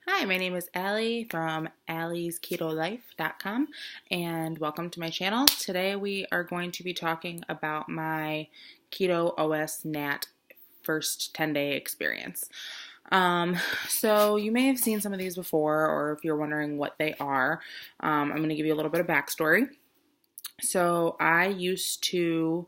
Hi, my name is Allie from alliesketolife.com and welcome to my channel. Today we are going to be talking about my Keto OS NAT first 10-day experience. So you may have seen some of these before, or if you're wondering what they are, I'm going to give you a little bit of backstory. So I used to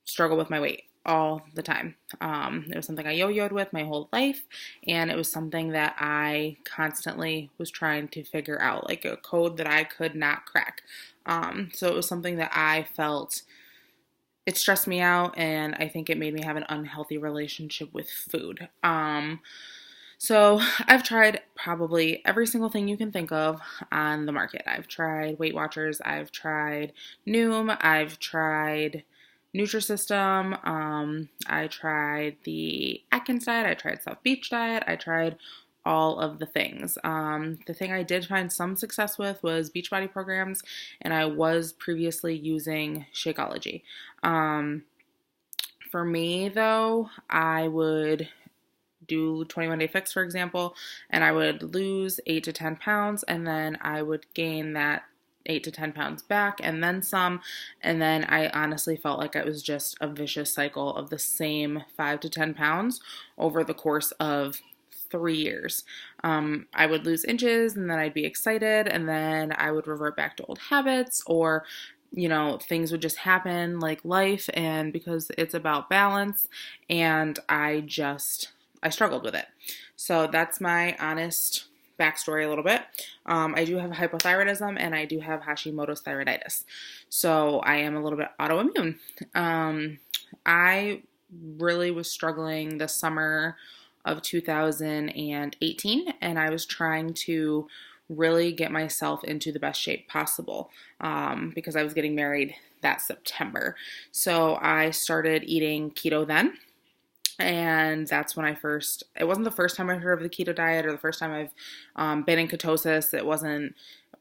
struggle with my weight all the time. It was something I yo-yoed with my whole life, and it was something that I constantly was trying to figure out, like a code that I could not crack. So it was something that I felt it stressed me out, and I think it made me have an unhealthy relationship with food. So I've tried probably every single thing you can think of on the market. I've tried Weight Watchers, I've tried Noom, I've tried Nutrisystem, I tried the Atkins diet, I tried South Beach diet, I tried all of the things. The thing I did find some success with was Beachbody programs, and I was previously using Shakeology. For me, though, I would do 21 Day Fix, for example, and I would lose 8 to 10 pounds, and then I would gain that 8 to 10 pounds back and then some, and then I honestly felt like it was just a vicious cycle of the same 5 to 10 pounds over the course of 3 years. I would lose inches, and then I'd be excited, and then I would revert back to old habits, or things would just happen like life, and because it's about balance, and I struggled with it. So that's my honest backstory a little bit. I do have hypothyroidism, and I do have Hashimoto's thyroiditis. So I am a little bit autoimmune. I really was struggling the summer of 2018, and I was trying to really get myself into the best shape possible because I was getting married that September. So I started eating keto then. And that's when it wasn't the first time I heard of the keto diet or the first time I've been in ketosis.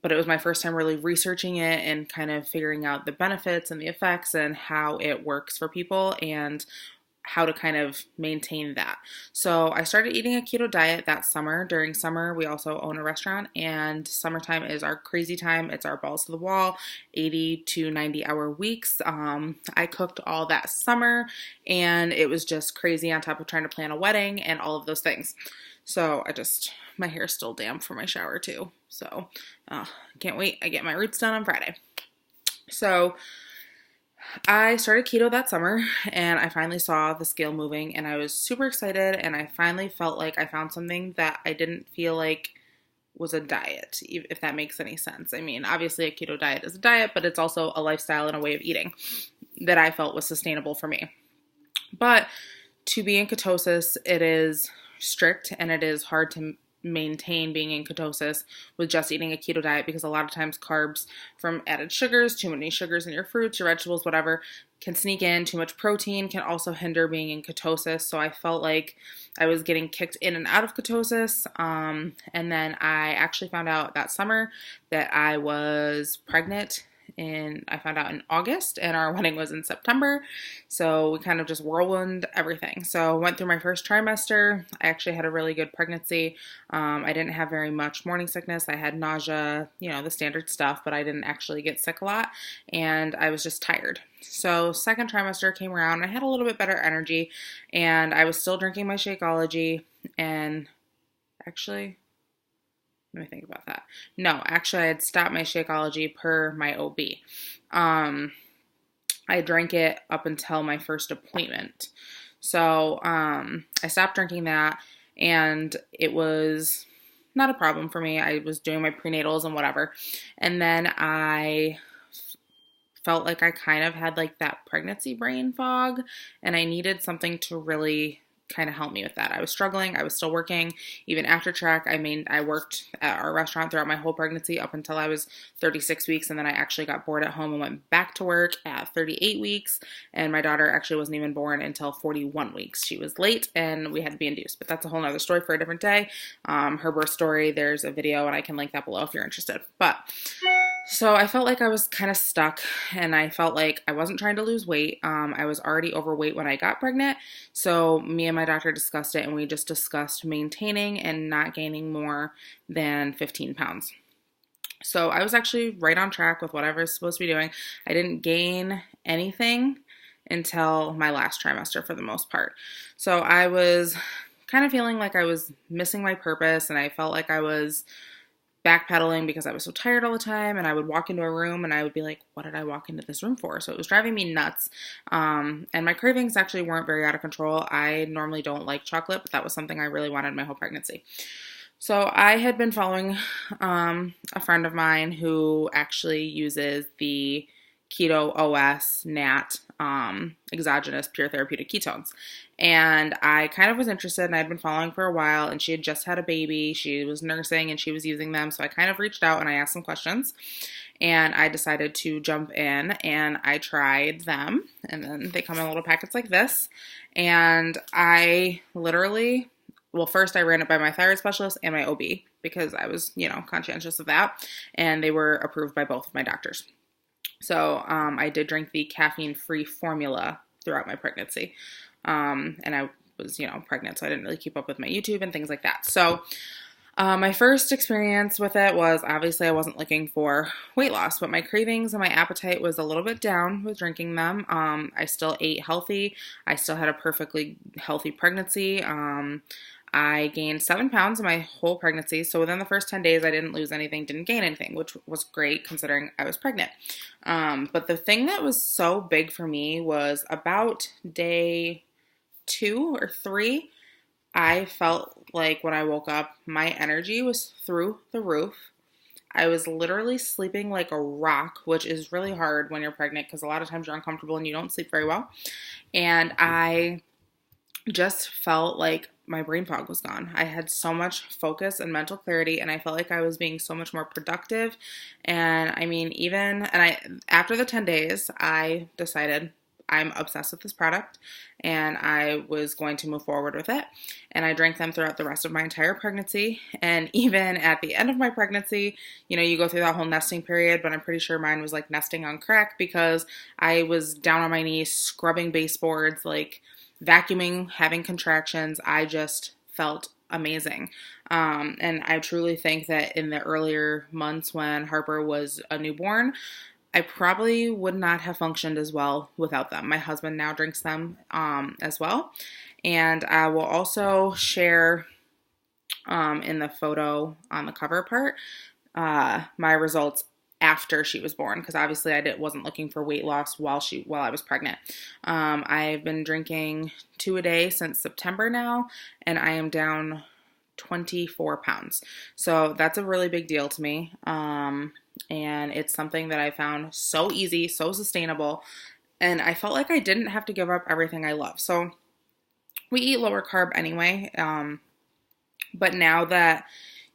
But it was my first time really researching it and kind of figuring out the benefits and the effects and how it works for people and how to kind of maintain that. So I started eating a keto diet that summer. During summer, we also own a restaurant, and summertime is our crazy time. It's our balls to the wall, 80 to 90 hour weeks. I cooked all that summer, and it was just crazy on top of trying to plan a wedding and all of those things. So my hair's still damp from my shower too. So can't wait. I get my roots done on Friday. So I started keto that summer, and I finally saw the scale moving, and I was super excited, and I finally felt like I found something that I didn't feel like was a diet, if that makes any sense. I mean, obviously a keto diet is a diet, but it's also a lifestyle and a way of eating that I felt was sustainable for me. But to be in ketosis, it is strict, and it is hard to maintain being in ketosis with just eating a keto diet, because a lot of times carbs from added sugars, too many sugars in your fruits, your vegetables, whatever, can sneak in. Too much protein can also hinder being in ketosis. So I felt like I was getting kicked in and out of ketosis. And then I actually found out that summer that I was pregnant, and I found out in August, and our wedding was in September. So we kind of just whirlwind everything. So I went through my first trimester. I actually had a really good pregnancy. I didn't have very much morning sickness. I had nausea, the standard stuff, but I didn't actually get sick a lot, and I was just tired. So second trimester came around, and I had a little bit better energy, and I was still drinking my Shakeology, and actually, let me think about that. No, actually, I had stopped my Shakeology per my OB. I drank it up until my first appointment. So I stopped drinking that, and it was not a problem for me. I was doing my prenatals and whatever. And then I felt like I kind of had like that pregnancy brain fog, and I needed something to really kind of help me with that. I was struggling. I was still working. Even after track, I worked at our restaurant throughout my whole pregnancy up until I was 36 weeks, and then I actually got bored at home and went back to work at 38 weeks, and my daughter actually wasn't even born until 41 weeks. She was late, and we had to be induced, but that's a whole nother story for a different day. Her birth story, there's a video, and I can link that below if you're interested. But So I felt like I was kind of stuck and I felt like I wasn't trying to lose weight. I was already overweight when I got pregnant. So me and my doctor discussed it and we just discussed maintaining and not gaining more than 15 pounds. So I was actually right on track with what I was supposed to be doing. I didn't gain anything until my last trimester for the most part. So I was kind of feeling like I was missing my purpose and I felt like I was backpedaling because I was so tired all the time, and I would walk into a room and I would be like, what did I walk into this room for? So it was driving me nuts. And my cravings actually weren't very out of control. I normally don't like chocolate, but that was something I really wanted my whole pregnancy. So I had been following a friend of mine who actually uses the Keto OS NAT exogenous pure therapeutic ketones. And I kind of was interested and I'd been following for a while, and she had just had a baby. She was nursing and she was using them. So I kind of reached out and I asked some questions, and I decided to jump in and I tried them. And then they come in little packets like this. And I literally, well, first I ran it by my thyroid specialist and my OB because I was, conscientious of that. And they were approved by both of my doctors. So I did drink the caffeine-free formula throughout my pregnancy. And I was, pregnant, so I didn't really keep up with my YouTube and things like that. So my first experience with it was, obviously I wasn't looking for weight loss, but my cravings and my appetite was a little bit down with drinking them. I still ate healthy. I still had a perfectly healthy pregnancy. I gained 7 pounds in my whole pregnancy. So within the first 10 days, I didn't lose anything, didn't gain anything, which was great considering I was pregnant. But the thing that was so big for me was about day 2 or 3, I felt like when I woke up, my energy was through the roof. I was literally sleeping like a rock, which is really hard when you're pregnant because a lot of times you're uncomfortable and you don't sleep very well. And I just felt like my brain fog was gone. I had so much focus and mental clarity, and I felt like I was being so much more productive. And I mean, after the 10 days, I decided I'm obsessed with this product and I was going to move forward with it. And I drank them throughout the rest of my entire pregnancy. And even at the end of my pregnancy, you go through that whole nesting period, but I'm pretty sure mine was like nesting on crack because I was down on my knees, scrubbing baseboards, like vacuuming, having contractions. I just felt amazing. And I truly think that in the earlier months when Harper was a newborn, I probably would not have functioned as well without them. My husband now drinks them as well. And I will also share in the photo on the cover part my results after she was born, because obviously I wasn't looking for weight loss while I was pregnant. I've been drinking 2 a day since September now, and I am down 24 pounds. So that's a really big deal to me. And it's something that I found so easy, so sustainable, and I felt like I didn't have to give up everything I love. So we eat lower carb anyway, but now that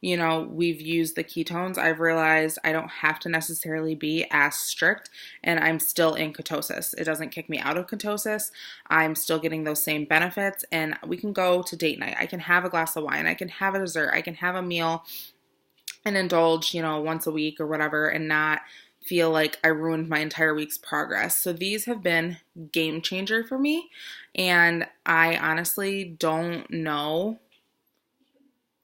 we've used the ketones, I've realized I don't have to necessarily be as strict, and I'm still in ketosis. It doesn't kick me out of ketosis. I'm still getting those same benefits, and we can go to date night. I can have a glass of wine. I can have a dessert. I can have a meal and indulge, once a week or whatever, and not feel like I ruined my entire week's progress. So these have been game changer for me, and I honestly don't know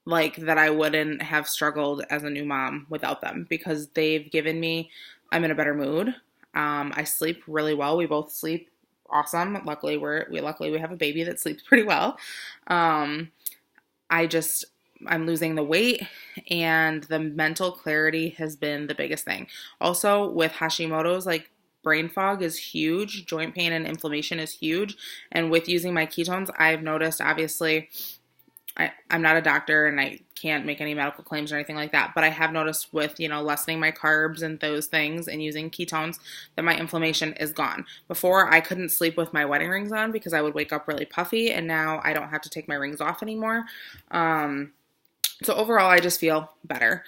that I wouldn't have struggled as a new mom without them, because they've given me, I'm in a better mood. I sleep really well. We both sleep awesome. Luckily we have a baby that sleeps pretty well. I'm losing the weight, and the mental clarity has been the biggest thing. Also with Hashimoto's, brain fog is huge. Joint pain and inflammation is huge. And with using my ketones, I've noticed, obviously, I'm not a doctor and I can't make any medical claims or anything like that, but I have noticed with, lessening my carbs and those things and using ketones that my inflammation is gone. Before, I couldn't sleep with my wedding rings on because I would wake up really puffy, and now I don't have to take my rings off anymore. So overall, I just feel better.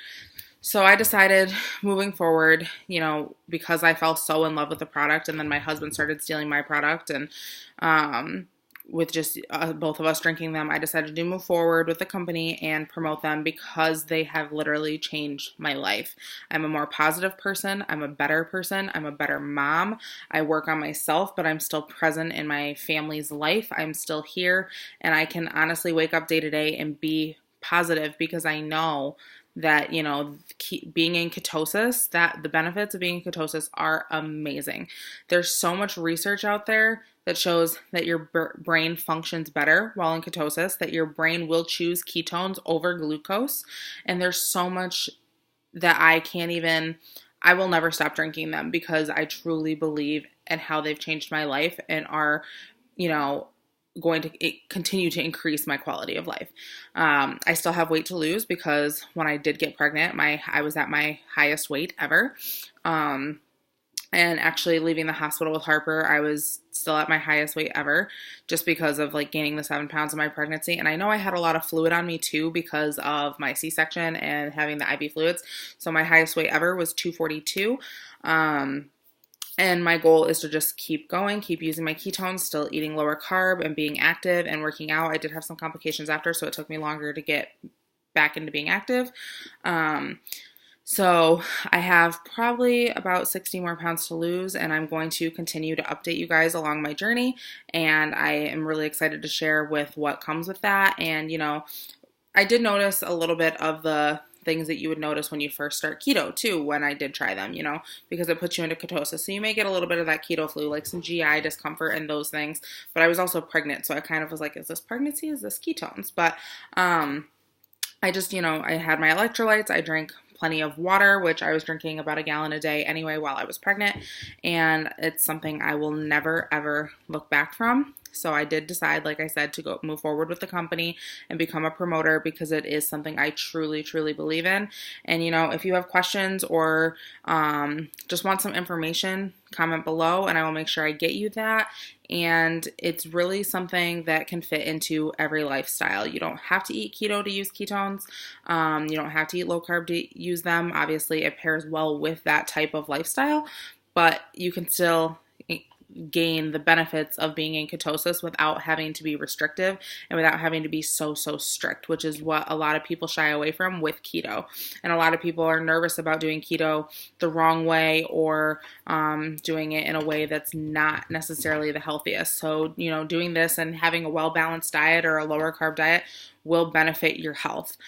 So I decided moving forward, because I fell so in love with the product, and then my husband started stealing my product, and with just both of us drinking them, I decided to move forward with the company and promote them because they have literally changed my life. I'm a more positive person. I'm a better person. I'm a better mom. I work on myself, but I'm still present in my family's life. I'm still here, and I can honestly wake up day to day and be positive because I know that, being in ketosis, that the benefits of being in ketosis are amazing. There's so much research out there that shows that your brain functions better while in ketosis, that your brain will choose ketones over glucose. And there's so much that I will never stop drinking them because I truly believe in how they've changed my life and are, you know, going to continue to increase my quality of life. I still have weight to lose because when I did get pregnant, I was at my highest weight ever. And actually leaving the hospital with Harper, I was still at my highest weight ever just because of like gaining the 7 pounds in my pregnancy. And I know I had a lot of fluid on me too because of my C-section and having the IV fluids. So my highest weight ever was 242. And my goal is to just keep going, keep using my ketones, still eating lower carb and being active and working out. I did have some complications after, so it took me longer to get back into being active. So I have probably about 60 more pounds to lose, and I'm going to continue to update you guys along my journey. And I am really excited to share with what comes with that. And, I did notice a little bit of the things that you would notice when you first start keto too, when I did try them, because it puts you into ketosis. So you may get a little bit of that keto flu, like some GI discomfort and those things. But I was also pregnant, so I kind of was like, is this pregnancy? Is this ketones? But I just, I had my electrolytes. I drank plenty of water, which I was drinking about a gallon a day anyway while I was pregnant. And it's something I will never, ever look back from. So I did decide, like I said, to go move forward with the company and become a promoter because it is something I truly, truly believe in. And, if you have questions or just want some information, comment below and I will make sure I get you that. And it's really something that can fit into every lifestyle. You don't have to eat keto to use ketones. You don't have to eat low carb to use them. Obviously, it pairs well with that type of lifestyle, but you can still gain the benefits of being in ketosis without having to be restrictive and without having to be so strict, which is what a lot of people shy away from with keto. And a lot of people are nervous about doing keto the wrong way or doing it in a way that's not necessarily the healthiest. So, doing this and having a well-balanced diet or a lower carb diet will benefit your health.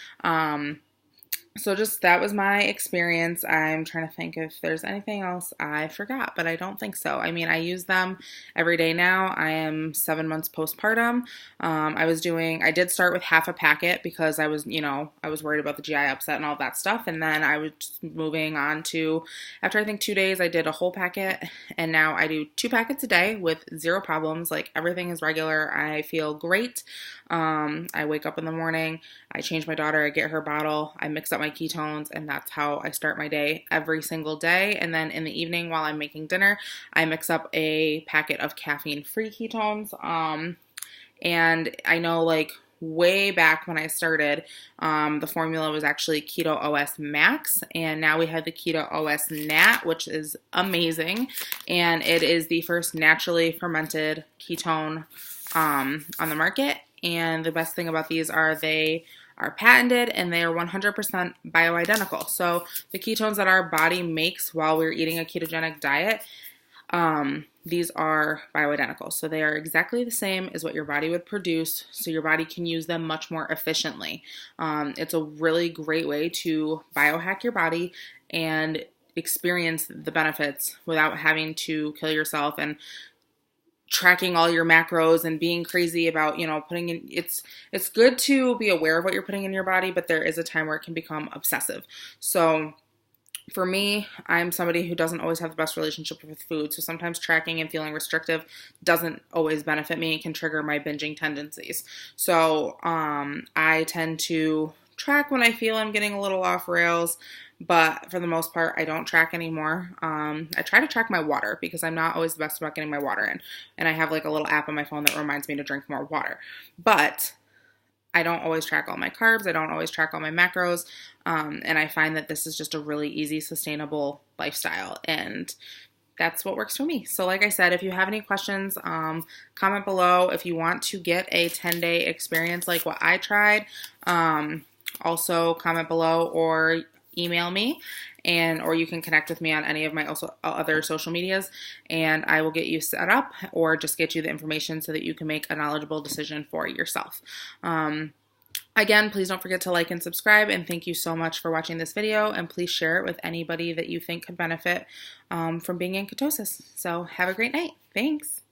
So just that was my experience. I'm trying to think if there's anything else I forgot, but I don't think so. I mean, I use them every day now. I am 7 months postpartum. I did start with half a packet because I was worried about the GI upset and all that stuff. And then I was moving on to, after I think 2 days, I did a whole packet. And now I do 2 packets a day with 0 problems. Like everything is regular. I feel great. I wake up in the morning, I change my daughter, I get her bottle, I mix up my ketones, and that's how I start my day every single day. And then in the evening while I'm making dinner, I mix up a packet of caffeine-free ketones. And I know like way back when I started, the formula was actually Keto OS Max, and now we have the Keto OS NAT, which is amazing. And it is the first naturally fermented ketone on the market. And the best thing about these are they are patented and they are 100% bioidentical. So the ketones that our body makes while we're eating a ketogenic diet, these are bioidentical. So they are exactly the same as what your body would produce, so your body can use them much more efficiently. It's a really great way to biohack your body and experience the benefits without having to kill yourself and tracking all your macros and being crazy about, putting in, it's good to be aware of what you're putting in your body, but there is a time where it can become obsessive. So for me, I'm somebody who doesn't always have the best relationship with food. So sometimes tracking and feeling restrictive doesn't always benefit me. It can trigger my binging tendencies. So I tend to track when I feel I'm getting a little off rails. But for the most part, I don't track anymore. I try to track my water because I'm not always the best about getting my water in. And I have like a little app on my phone that reminds me to drink more water. But I don't always track all my carbs. I don't always track all my macros. And I find that this is just a really easy, sustainable lifestyle. And that's what works for me. So like I said, if you have any questions, comment below. If you want to get a 10-day experience like what I tried, also comment below or email me, or you can connect with me on any of my other social medias, and I will get you set up or just get you the information so that you can make a knowledgeable decision for yourself. Again, please don't forget to like and subscribe, and thank you so much for watching this video, and please share it with anybody that you think could benefit from being in ketosis. So have a great night. Thanks.